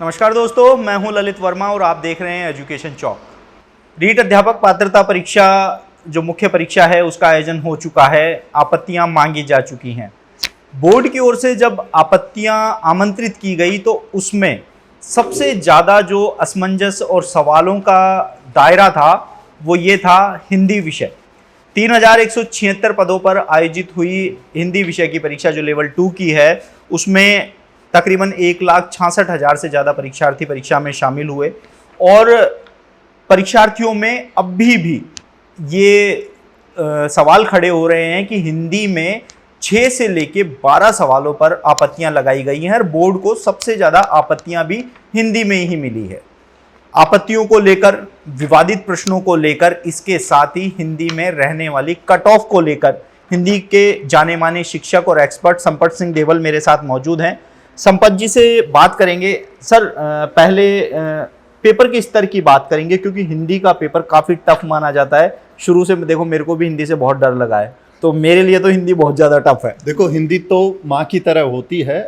नमस्कार दोस्तों, मैं हूं ललित वर्मा और आप देख रहे हैं एजुकेशन चौक। रीट अध्यापक पात्रता परीक्षा जो मुख्य परीक्षा है उसका आयोजन हो चुका है। आपत्तियां मांगी जा चुकी हैं। बोर्ड की ओर से जब आपत्तियां आमंत्रित की गई तो उसमें सबसे ज़्यादा जो असमंजस और सवालों का दायरा था वो ये था हिंदी विषय। 3176 पदों पर आयोजित हुई हिंदी विषय की परीक्षा जो लेवल 2 की है उसमें तकरीबन 1,66,000 से ज़्यादा परीक्षार्थी परीक्षा में शामिल हुए और परीक्षार्थियों में अभी भी ये सवाल खड़े हो रहे हैं कि हिंदी में 6 से लेके 12 सवालों पर आपत्तियां लगाई गई हैं और बोर्ड को सबसे ज़्यादा आपत्तियां भी हिंदी में ही मिली है। आपत्तियों को लेकर, विवादित प्रश्नों को लेकर, इसके साथ ही हिंदी में रहने वाली कट ऑफ को लेकर हिंदी के जाने माने शिक्षक और एक्सपर्ट संपत सिंह देवल मेरे साथ मौजूद हैं। संपत जी से बात करेंगे। सर, पहले पेपर के स्तर की बात करेंगे क्योंकि हिंदी का पेपर काफ़ी टफ माना जाता है। शुरू से देखो, मेरे को भी हिंदी से बहुत डर लगा है, तो मेरे लिए तो हिंदी बहुत ज़्यादा टफ है। देखो, हिंदी तो माँ की तरह होती है,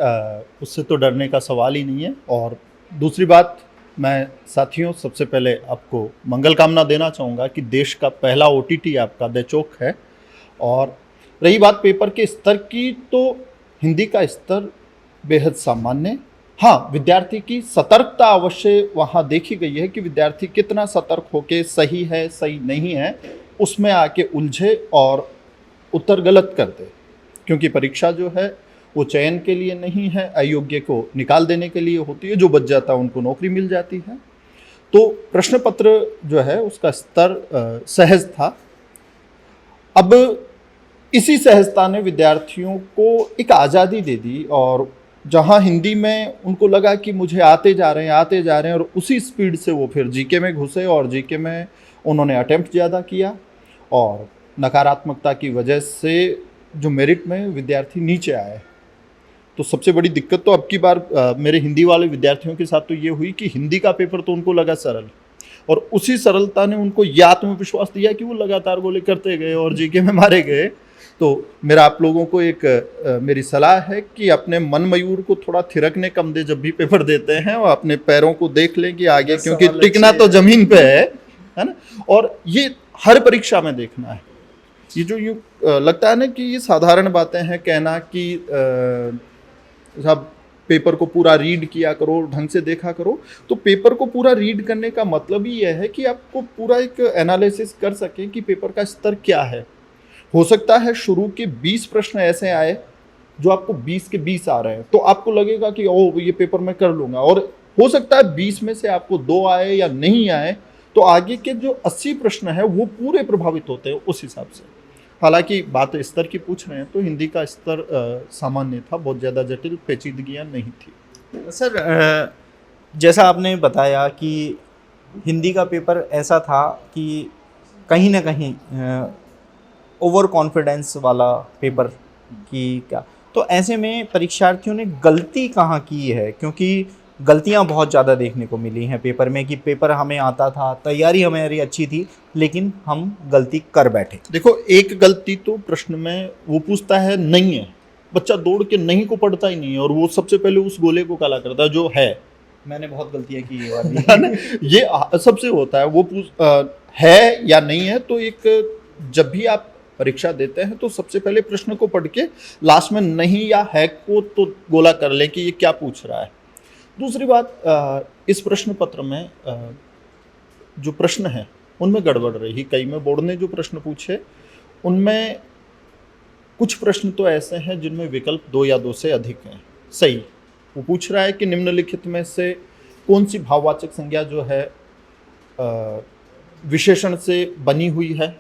उससे तो डरने का सवाल ही नहीं है। और दूसरी बात, मैं साथियों सबसे पहले आपको मंगल कामना देना चाहूँगा कि देश का पहला OTT आपका द चौक है। और रही बात पेपर के स्तर की, तो हिंदी का स्तर बेहद सामान्य। हाँ, विद्यार्थी की सतर्कता अवश्य वहाँ देखी गई है कि विद्यार्थी कितना सतर्क होके सही है सही नहीं है उसमें आके उलझे और उत्तर गलत कर दे, क्योंकि परीक्षा जो है वो चयन के लिए नहीं है, अयोग्य को निकाल देने के लिए होती है। जो बच जाता है उनको नौकरी मिल जाती है। तो प्रश्न पत्र जो है उसका स्तर सहज था। अब इसी सहजता ने विद्यार्थियों को एक आज़ादी दे दी और जहाँ हिंदी में उनको लगा कि मुझे आते जा रहे हैं और उसी स्पीड से वो फिर जीके में घुसे और जीके में उन्होंने अटेम्प्ट ज़्यादा किया और नकारात्मकता की वजह से जो मेरिट में विद्यार्थी नीचे आए। तो सबसे बड़ी दिक्कत तो अब की बार मेरे हिंदी वाले विद्यार्थियों के साथ तो ये हुई कि हिंदी का पेपर तो उनको लगा सरल और उसी सरलता ने उनको यह आत्मविश्वास दिया कि वो लगातार गोले करते गए और जीके में मारे गए। तो मेरा आप लोगों को एक मेरी सलाह है कि अपने मन मयूर को थोड़ा थिरकने कम दे जब भी पेपर देते हैं, और अपने पैरों को देख लें कि आगे, क्योंकि टिकना तो जमीन पे है ना। और ये हर परीक्षा में देखना है। ये जो यूँ लगता है ना कि ये साधारण बातें हैं कहना कि साहब पेपर को पूरा रीड किया करो, ढंग से देखा करो। तो पेपर को पूरा रीड करने का मतलब ही यह है कि आपको पूरा एक एनालिसिस कर सकें कि पेपर का स्तर क्या है। हो सकता है शुरू के 20 प्रश्न ऐसे आए जो आपको 20 के 20 आ रहे हैं, तो आपको लगेगा कि ओह ये पेपर मैं कर लूँगा। और हो सकता है 20 में से आपको 2 आए या नहीं आए, तो आगे के जो 80 प्रश्न है वो पूरे प्रभावित होते हैं उस हिसाब से। हालांकि बात स्तर की पूछ रहे हैं तो हिंदी का स्तर सामान्य था, बहुत ज़्यादा जटिल पेचीदगियाँ नहीं थी। सर, जैसा आपने बताया कि हिंदी का पेपर ऐसा था कि कहीं ना कहीं ओवर कॉन्फिडेंस वाला पेपर की क्या, तो ऐसे में परीक्षार्थियों ने गलती कहाँ की है? क्योंकि गलतियाँ बहुत ज़्यादा देखने को मिली हैं पेपर में कि पेपर हमें आता था, तैयारी हमारी अच्छी थी, लेकिन हम गलती कर बैठे। देखो, एक गलती तो प्रश्न में वो पूछता है नहीं है, बच्चा दौड़ के नहीं को पढ़ता ही नहीं है और वो सबसे पहले उस गोले को काला करता है जो है। मैंने बहुत गलतियाँ की ये वाली। ये सबसे होता है। वो है या नहीं है, तो एक जब भी आप परीक्षा देते हैं तो सबसे पहले प्रश्न को पढ़ के लास्ट में नहीं या है को तो गोला कर ले कि ये क्या पूछ रहा है। दूसरी बात, इस प्रश्न पत्र में जो प्रश्न है उनमें गड़बड़ रही। कई में बोर्ड ने जो प्रश्न पूछे उनमें कुछ प्रश्न तो ऐसे हैं जिनमें विकल्प 2 या 2 से अधिक हैं। सही, वो पूछ रहा है कि निम्नलिखित में से कौन सी भाववाचक संज्ञा जो है विशेषण से बनी हुई है।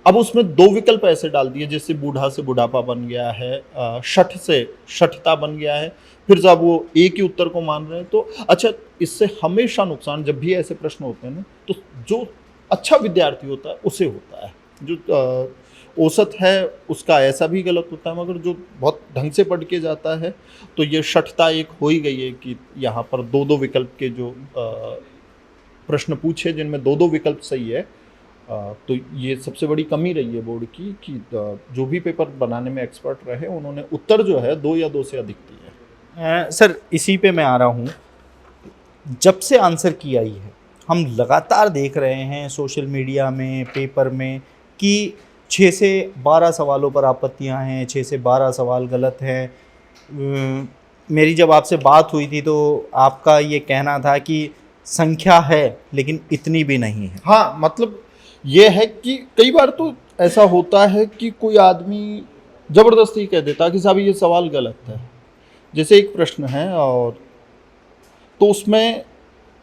अब उसमें 2 विकल्प ऐसे डाल दिए जैसे बूढ़ा से बुढ़ापा बन गया है, शठ से शठता बन गया है। फिर जब वो एक ही उत्तर को मान रहे हैं तो अच्छा, इससे हमेशा नुकसान जब भी ऐसे प्रश्न होते हैं ना, तो जो अच्छा विद्यार्थी होता है उसे होता है। जो औसत है उसका ऐसा भी गलत होता है, मगर जो बहुत ढंग से पढ़ के जाता है तो ये शठता एक हो ही गई है कि यहाँ पर 2-2 विकल्प के जो प्रश्न पूछे जिनमें 2-2 विकल्प सही है। तो ये सबसे बड़ी कमी रही है बोर्ड की कि जो भी पेपर बनाने में एक्सपर्ट रहे उन्होंने उत्तर जो है 2 या 2 से अधिक दिए। सर, इसी पे मैं आ रहा हूँ। जब से आंसर की आई है हम लगातार देख रहे हैं सोशल मीडिया में, पेपर में कि 6 से 12 सवालों पर आपत्तियां हैं, 6 से 12 सवाल गलत हैं। मेरी जब आपसे बात हुई थी तो आपका ये कहना था कि संख्या है लेकिन इतनी भी नहीं है। हाँ, मतलब ये है कि कई बार तो ऐसा होता है कि कोई आदमी ज़बरदस्ती कह देता कि साहब ये सवाल गलत है। जैसे एक प्रश्न है और तो उसमें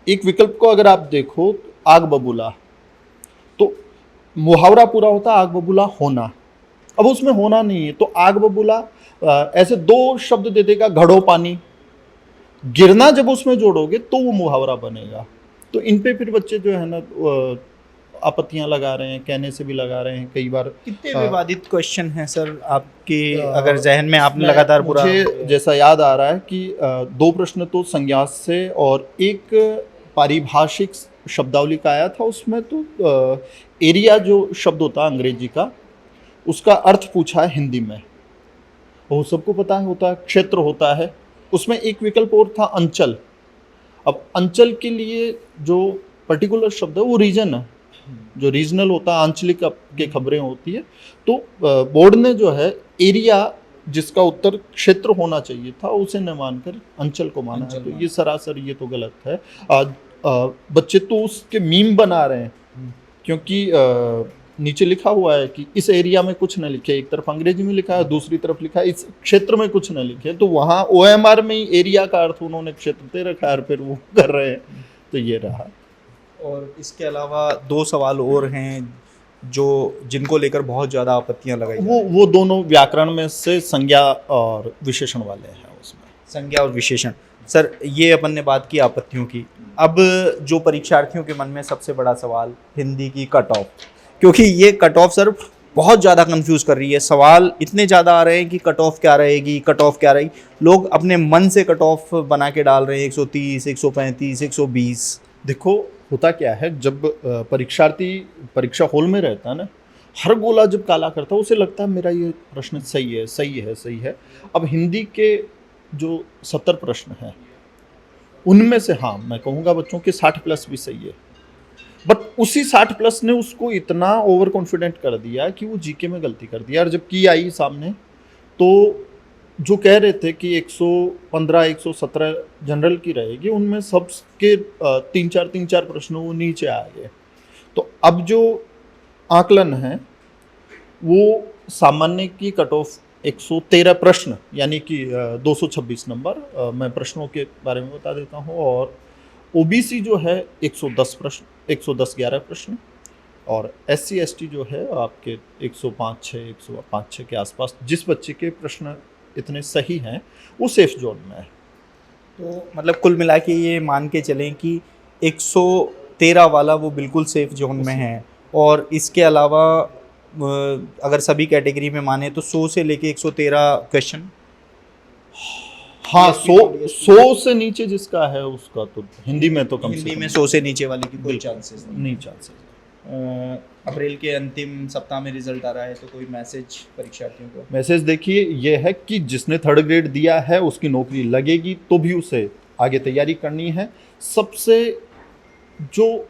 एक विकल्प को अगर आप देखो, आग बबूला, तो मुहावरा पूरा होता आग बबूला होना। अब उसमें होना नहीं है, तो आग बबूला ऐसे 2 शब्द दे देगा, घड़ो पानी। गिरना जब उसमें जोड़ोगे तो वो मुहावरा बनेगा। तो इन पे फिर बच्चे जो है ना आपत्तियां लगा रहे हैं, कहने से भी लगा रहे हैं कई बार। कितने विवादित क्वेश्चन हैं सर आपके अगर जहन में आपने लगातार पूरा? मुझे जैसा याद आ रहा है कि 2 प्रश्न तो संज्ञा से और एक पारिभाषिक शब्दावली का आया था। उसमें तो एरिया जो शब्द होता है अंग्रेजी का, उसका अर्थ पूछा है हिंदी में। वो सबको पता है, होता है क्षेत्र होता है। उसमें एक विकल्प और था अंचल। अब अंचल के लिए जो पर्टिकुलर शब्द है वो रीजन है, जो रीजनल होता है, आंचलिक के खबरें होती है। तो बोर्ड ने जो है एरिया जिसका उत्तर क्षेत्र होना चाहिए था उसे न मानकर अंचल को माना है। तो ये सरासर ये तो गलत है। आज बच्चे तो उसके मीम बना रहे हैं क्योंकि नीचे लिखा हुआ है कि इस एरिया में कुछ न लिखे। एक तरफ अंग्रेजी में लिखा है, दूसरी तरफ लिखा है इस क्षेत्र में कुछ न लिखे। तो वहाँ OMR में ही एरिया का अर्थ उन्होंने क्षेत्र दे रखा है, फिर वो कर रहे हैं। तो ये रहा। और इसके अलावा 2 सवाल और हैं जो जिनको लेकर बहुत ज़्यादा आपत्तियां लगाई जा रही हैं। वो दोनों व्याकरण में से संज्ञा और विशेषण वाले हैं। उसमें संज्ञा और विशेषण। सर ये अपन ने बात की आपत्तियों की। अब जो परीक्षार्थियों के मन में सबसे बड़ा सवाल हिंदी की कट ऑफ, क्योंकि ये कट ऑफ सर बहुत ज़्यादा कंफ्यूज कर रही है। सवाल इतने ज़्यादा आ रहे हैं कि कट ऑफ क्या रहेगी, कट ऑफ क्या रहेगी। लोग अपने मन से कट ऑफ बना के डाल रहे हैं 130, 135, 120। देखो होता क्या है, जब परीक्षार्थी परीक्षा हॉल में रहता है ना, हर गोला जब काला करता है उसे लगता है मेरा ये प्रश्न सही है, सही है, सही है। अब हिंदी के जो 70 प्रश्न हैं उनमें से हाँ मैं कहूँगा बच्चों के 60 प्लस भी सही है। बट उसी 60 प्लस ने उसको इतना ओवर कॉन्फिडेंट कर दिया कि वो जीके में गलती कर दिया। और जब की आई सामने तो जो कह रहे थे कि 115 117 जनरल की रहेगी, उनमें सबके 3-4 प्रश्न वो नीचे आ गए। तो अब जो आकलन है वो सामान्य की कट ऑफ 113 प्रश्न यानी कि 226 नंबर, मैं प्रश्नों के बारे में बता देता हूँ। और ओबीसी जो है 110 प्रश्न, 111 प्रश्न। और SC ST जो है आपके 105-6 के आसपास। जिस बच्चे के प्रश्न इतने सही हैं वो सेफ जोन में है। तो मतलब कुल मिला के ये मान के चलें कि 113 वाला वो बिल्कुल सेफ जोन में है। और इसके अलावा अगर सभी कैटेगरी में माने तो 100 से लेके 113 क्वेश्चन। हाँ, 100 से नीचे जिसका है उसका तो हिंदी में तो कम हिंदी में 100 से नीचे वाले की कोई चांसेस नहीं। चांसेस अप्रैल के अंतिम सप्ताह में रिजल्ट आ रहा है तो कोई मैसेज परीक्षार्थियों को? मैसेज देखिए ये है कि जिसने 3rd ग्रेड दिया है उसकी नौकरी लगेगी, तो भी उसे आगे तैयारी करनी है। सबसे जो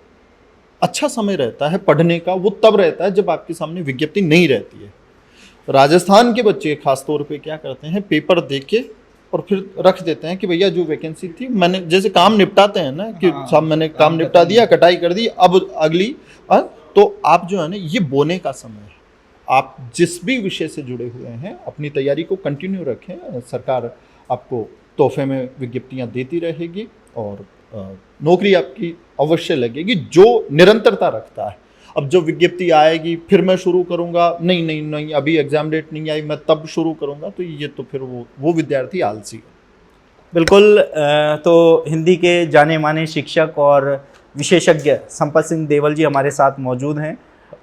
अच्छा समय रहता है पढ़ने का वो तब रहता है जब आपके सामने विज्ञप्ति नहीं रहती है। राजस्थान के बच्चे खास तौर पे क्या करते हैं, पेपर देके और फिर रख देते हैं कि भैया जो वैकेंसी थी मैंने, जैसे काम निपटाते हैं ना कि साहब मैंने काम निपटा दिया, कटाई कर दी, अब अगली। तो आप जो है ना, ये बोने का समय है। आप जिस भी विषय से जुड़े हुए हैं अपनी तैयारी को कंटिन्यू रखें। सरकार आपको तोहफे में विज्ञप्तियां देती रहेगी और नौकरी आपकी अवश्य लगेगी जो निरंतरता रखता है। अब जब विज्ञप्ति आएगी फिर मैं शुरू करूंगा, नहीं नहीं नहीं अभी एग्जाम डेट नहीं आई मैं तब शुरू करूंगा, तो ये तो फिर वो विद्यार्थी आलसी है। बिल्कुल। तो हिंदी के जाने माने शिक्षक और विशेषज्ञ संपत सिंह देवल जी हमारे साथ मौजूद हैं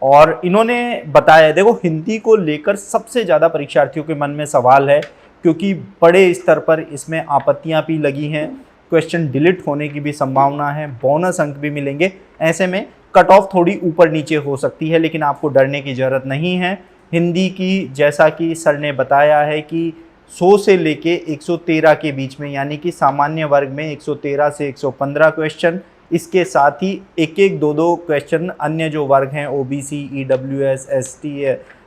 और इन्होंने बताया, देखो हिंदी को लेकर सबसे ज़्यादा परीक्षार्थियों के मन में सवाल है क्योंकि बड़े स्तर पर इसमें आपत्तियां भी लगी हैं, क्वेश्चन डिलीट होने की भी संभावना है, बोनस अंक भी मिलेंगे। ऐसे में कट ऑफ थोड़ी ऊपर नीचे हो सकती है, लेकिन आपको डरने की ज़रूरत नहीं है। हिंदी की जैसा कि सर ने बताया है कि 100 से लेके 113 के बीच में, यानी कि सामान्य वर्ग में 113 से 115 क्वेश्चन, इसके साथ ही एक एक दो दो क्वेश्चन अन्य जो वर्ग हैं ओबीसी, ईडब्ल्यूएस, एसटी,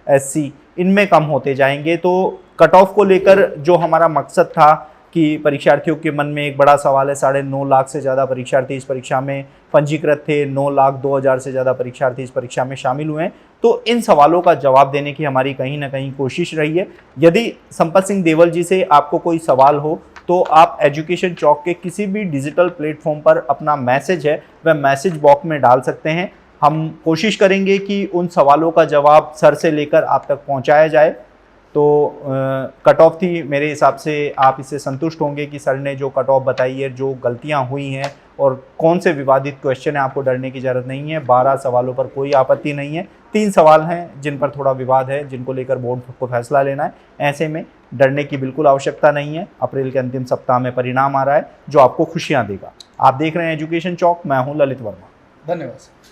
एससी, इनमें कम होते जाएंगे। तो कट ऑफ को लेकर जो हमारा मकसद था कि परीक्षार्थियों के मन में एक बड़ा सवाल है, 9.5 लाख से ज़्यादा परीक्षार्थी इस परीक्षा में पंजीकृत थे, 9,02,000 से ज़्यादा परीक्षार्थी इस परीक्षा में शामिल हुए हैं। तो इन सवालों का जवाब देने की हमारी कहीं ना कहीं कोशिश रही है। यदि संपत सिंह देवल जी से आपको कोई सवाल हो तो आप एजुकेशन चौक के किसी भी डिजिटल प्लेटफॉर्म पर अपना मैसेज है वह मैसेज बॉक्स में डाल सकते हैं। हम कोशिश करेंगे कि उन सवालों का जवाब सर से लेकर आप तक पहुंचाया जाए। तो कट ऑफ थी, मेरे हिसाब से आप इससे संतुष्ट होंगे कि सर ने जो कट ऑफ बताई है, जो गलतियां हुई हैं और कौन से विवादित क्वेश्चन है, आपको डरने की ज़रूरत नहीं है। 12 सवालों पर कोई आपत्ति नहीं है, 3 सवाल हैं जिन पर थोड़ा विवाद है, जिनको लेकर बोर्ड को फैसला लेना है। ऐसे में डरने की बिल्कुल आवश्यकता नहीं है। अप्रैल के अंतिम सप्ताह में परिणाम आ रहा है जो आपको खुशियाँ देगा। आप देख रहे हैं एजुकेशन चौक, मैं हूँ ललित वर्मा। धन्यवाद।